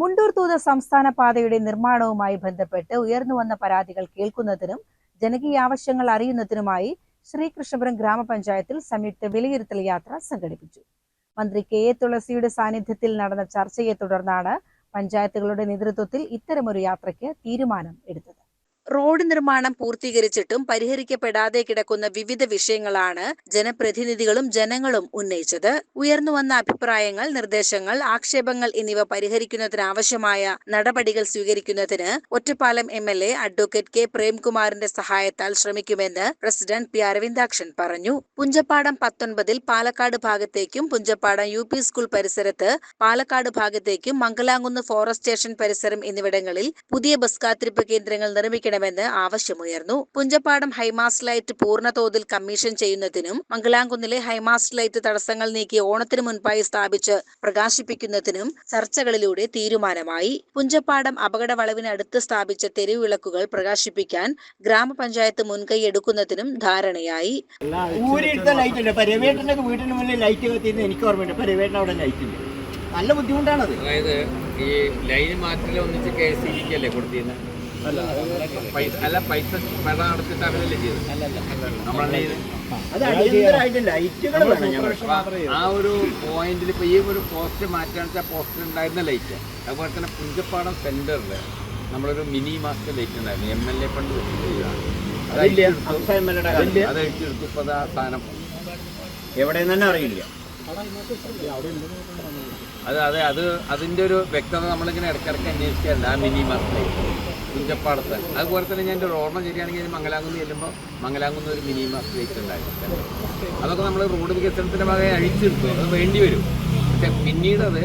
മുണ്ടൂർ തൂത സംസ്ഥാന പാതയുടെ നിർമ്മാണവുമായി ബന്ധപ്പെട്ട് ഉയർന്നുവന്ന പരാതികൾ കേൾക്കുന്നതിനും ജനകീയ ആവശ്യങ്ങൾ അറിയുന്നതിനുമായി ശ്രീകൃഷ്ണപുരം ഗ്രാമപഞ്ചായത്തിൽ സംയുക്ത വിലയിരുത്തൽ യാത്ര സംഘടിപ്പിച്ചു. മന്ത്രി കെ.എ. തുളസിയുടെ സാന്നിധ്യത്തിൽ നടന്ന ചർച്ചയെ തുടർന്നാണ് പഞ്ചായത്തുകളുടെ നേതൃത്വത്തിൽ ഇത്തരമൊരു യാത്രയ്ക്ക് തീരുമാനം എടുത്തത്. റോഡ് നിർമ്മാണം പൂർത്തീകരിച്ചിട്ടും പരിഹരിക്കപ്പെടാതെ കിടക്കുന്ന വിവിധ വിഷയങ്ങളാണ് ജനപ്രതിനിധികളും ജനങ്ങളും ഉന്നയിച്ചത്. ഉയർന്നുവന്ന അഭിപ്രായങ്ങൾ, നിർദ്ദേശങ്ങൾ, ആക്ഷേപങ്ങൾ എന്നിവ പരിഹരിക്കുന്നതിനാവശ്യമായ നടപടികൾ സ്വീകരിക്കുന്നതിന് ഒറ്റപ്പാലം എം.എൽ.എ. Advocate K. പ്രേംകുമാറിന്റെ സഹായത്താൽ ശ്രമിക്കുമെന്ന് പ്രസിഡന്റ് പി. അരവിന്ദാക്ഷൻ പറഞ്ഞു. പുഞ്ചപ്പാടം 19 പാലക്കാട് ഭാഗത്തേക്കും പുഞ്ചപ്പാടം യു.പി. സ്കൂൾ പരിസരത്ത് പാലക്കാട് ഭാഗത്തേക്കും മംഗലാംകുന്ന് ഫോറസ്റ്റ് സ്റ്റേഷൻ പരിസരം എന്നിവിടങ്ങളിൽ പുതിയ ബസ് കാത്തിരിപ്പ് കേന്ദ്രങ്ങൾ നിർമ്മിക്കണം മെന്ന് ആവശ്യമുയർന്നു. പുഞ്ചപ്പാടം ഹൈമാസ്റ്റ് ലൈറ്റ് പൂർണ്ണതോതിൽ കമ്മീഷൻ ചെയ്യുന്നതിനും മംഗലാംകുന്നിലെ ഹൈമാസ്റ്റ് ലൈറ്റ് തടസ്സങ്ങൾ നീക്കി ഓണത്തിന് മുൻപായി സ്ഥാപിച്ച് പ്രകാശിപ്പിക്കുന്നതിനും ചർച്ചകളിലൂടെ തീരുമാനമായി. പുഞ്ചപ്പാടം അപകട വളവിനടുത്ത് സ്ഥാപിച്ച തെരുവിളക്കുകൾ പ്രകാശിപ്പിക്കാൻ ഗ്രാമപഞ്ചായത്ത് മുൻകൈ എടുക്കുന്നതിനും ധാരണയായി. നല്ല ബുദ്ധിമുട്ടാണത്. അതായത് ഈ ലൈൻ മാറ്റൽ ഒന്നിച്ച് KCBക്ക് അല്ലേ കൊടുത്തിരുന്നത്? അല്ല, പൈസ പെട നടത്തിയിട്ട് അവരല്ലേ ചെയ്തത്? ആ ഒരു പോയിന്റിൽ ഇപ്പൊ ഈ ഒരു പോസ്റ്റ് മാറ്റാന്ന് വെച്ചാൽ പോസ്റ്റ് ഉണ്ടായിരുന്ന ലൈറ്റ്, അതുപോലെ തന്നെ പുഞ്ചപ്പാടം സെന്ററിൽ നമ്മളൊരു മിനി മാസ്റ്റർ ലൈറ്റ് ഉണ്ടായിരുന്നു. MLA ഫണ്ട് അത് അഴിച്ചെടുത്തു. ഇപ്പൊ ആ സാധനം എവിടെയെന്ന് തന്നെ അറിയില്ല. അതിന്റെ ഒരു വ്യക്തത നമ്മളിങ്ങനെ ഇടയ്ക്കിടയ്ക്ക് അന്വേഷിക്കാറുണ്ട്. ആ മിനി മാസ്റ്റർ പുഞ്ചപ്പാടത്ത്. അതുപോലെ തന്നെ ഞാൻ ഒരു ഓർമ്മ ശരിയാണെങ്കിൽ മംഗലാംകുന്ന് ചെല്ലുമ്പോൾ മംഗലാംകുന്ന് ഒരു മിനി മാസ്റ്റർ ലൈറ്റ് ഉണ്ടായിരുന്നു. അതൊക്കെ നമ്മൾ റോഡ് വികസനത്തിന്റെ ഭാഗമായി അഴിച്ചെടുത്തു. അത് വേണ്ടി വരും. പക്ഷെ പിന്നീട് അത്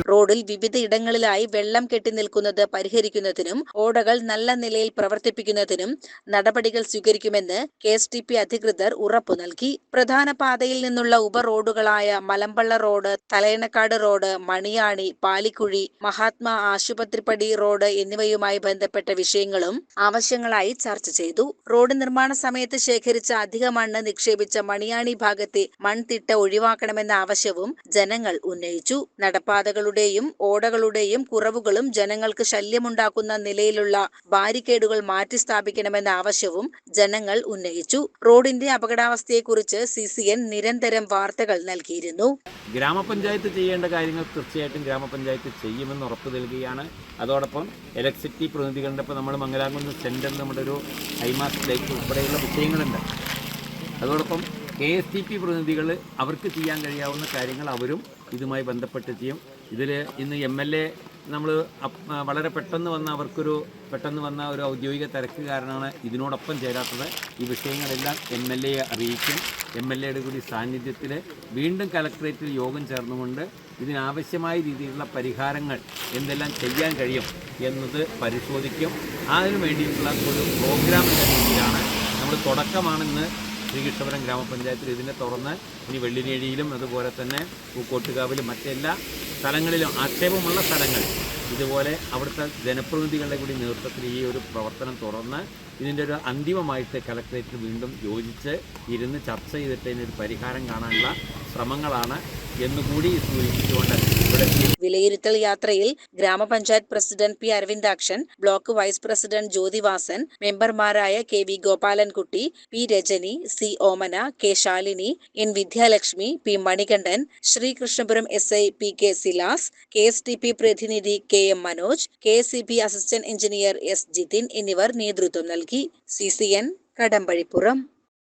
റോഡിൽ വിവിധ ഇടങ്ങളിലായി വെള്ളം കെട്ടി നിൽക്കുന്നത് പരിഹരിക്കുന്നതിനും ഓടകൾ നല്ല നിലയിൽ പ്രവർത്തിപ്പിക്കുന്നതിനും നടപടികൾ സ്വീകരിക്കുമെന്ന് KSTP അധികൃതർ ഉറപ്പു നൽകി. പ്രധാന പാതയിൽ നിന്നുള്ള ഉപ റോഡുകളായ Malampalla road, Thalayanakkad road, Maniyani, Palikkuzhi, Mahatma Asupathripadi road എന്നിവയുമായി ബന്ധപ്പെട്ട വിഷയങ്ങളും ആവശ്യങ്ങളായി ചർച്ച ചെയ്തു. റോഡ് നിർമ്മാണ സമയത്ത് ശേഖരിച്ച അധിക മണ്ണ് നിക്ഷേപിച്ച മണിയാണി ഭാഗത്തെ മൺതിട്ട ഒഴിവാക്കണമെന്ന ആവശ്യവും ജനങ്ങൾ ഉന്നയിച്ചു. നടപ്പാതകളുടെയും ഓടകളുടെയും കുറവുകളും ജനങ്ങൾക്ക് ശല്യമുണ്ടാക്കുന്ന നിലയിലുള്ള ബാരിക്കേഡുകൾ മാറ്റി സ്ഥാപിക്കണമെന്ന ആവശ്യവും ജനങ്ങൾ ഉന്നയിച്ചു. റോഡിന്റെ അപകടാവസ്ഥയെക്കുറിച്ച് CCN നിരന്തരം വാർത്തകൾ നൽകിയിരുന്നു. ഗ്രാമപഞ്ചായത്ത് ചെയ്യേണ്ട കാര്യങ്ങൾ തീർച്ചയായിട്ടും ഗ്രാമപഞ്ചായത്ത് ചെയ്യുമെന്ന് ഉറപ്പു നൽകുകയാണ്. അതോടൊപ്പം ഇലക്ട്രിസിറ്റി പ്രതിനിധികളുടെ ഇപ്പോൾ നമ്മൾ മംഗലാംകുന്ന് സെന്ററിൽ നമ്മുടെ ഒരു ഹൈമാസ്റ്റ് ലൈറ്റ് ഉൾപ്പെടെയുള്ള വിഷയങ്ങളുണ്ട്. അതോടൊപ്പം KSTP പ്രതിനിധികൾ അവർക്ക് ചെയ്യാൻ കഴിയാവുന്ന കാര്യങ്ങൾ അവരും ഇതുമായി ബന്ധപ്പെട്ട് ചെയ്യും. ഇതിൽ ഇന്ന് MLA നമ്മൾ വളരെ പെട്ടെന്ന് വന്ന ഒരു ഔദ്യോഗിക തിരക്ക് കാരണമാണ് ഇതിനോടൊപ്പം ചേരാത്തത്. ഈ വിഷയങ്ങളെല്ലാം MLAയെ അറിയിക്കും. MLAയുടെ കൂടി സാന്നിധ്യത്തിൽ വീണ്ടും കലക്ട്രേറ്റിൽ യോഗം ചേർന്നുകൊണ്ട് ഇതിനാവശ്യമായ രീതിയിലുള്ള പരിഹാരങ്ങൾ എന്തെല്ലാം ചെയ്യാൻ കഴിയും എന്നത് പരിശോധിക്കും. അതിനു വേണ്ടിയിട്ടുള്ള ഒരു പ്രോഗ്രാം എന്ന രീതിയിലാണ് നമ്മൾ തുടക്കമാണെന്ന് ശ്രീകൃഷ്ണപുരം ഗ്രാമപഞ്ചായത്തിൽ ഇതിനെ തുറന്ന് ഇനി വെള്ളിനേഴിയിലും അതുപോലെ തന്നെ പൂക്കോട്ടുകാവിലും മറ്റെല്ലാ സ്ഥലങ്ങളിലും ആക്ഷേപമുള്ള സ്ഥലങ്ങൾ ഇതുപോലെ അവിടുത്തെ ജനപ്രതിനിധികളുടെ കൂടി നേതൃത്വത്തിൽ ഈ ഒരു പ്രവർത്തനം തുറന്ന് ഇതിൻ്റെ ഒരു അന്തിമമായിട്ട് കലക്ട്രേറ്റിൽ വീണ്ടും യോജിച്ച് ഇരുന്ന് ചർച്ച ചെയ്തിട്ട് ഇതിനൊരു പരിഹാരം കാണാനുള്ള ശ്രമങ്ങളാണ് എന്നുകൂടി സൂചിപ്പിച്ചുകൊണ്ട് വിലയിരുത്തൽ യാത്രയിൽ ഗ്രാമപഞ്ചായത്ത് president P. Aravindakshan, block vice president Jyothivasan, മെമ്പർമാരായ KV Gopalankutty, P. Rajani, C. Omana, K. Shalini, N. Vidyalakshmi, P. Manikandan, Sreekrishnapuram SI PK Silas, KSTP പ്രതിനിധി KM Manoj, KSEB assistant engineer S. Jithin എന്നിവർ നേതൃത്വം നൽകി. CCN കടമ്പഴിപ്പുറം.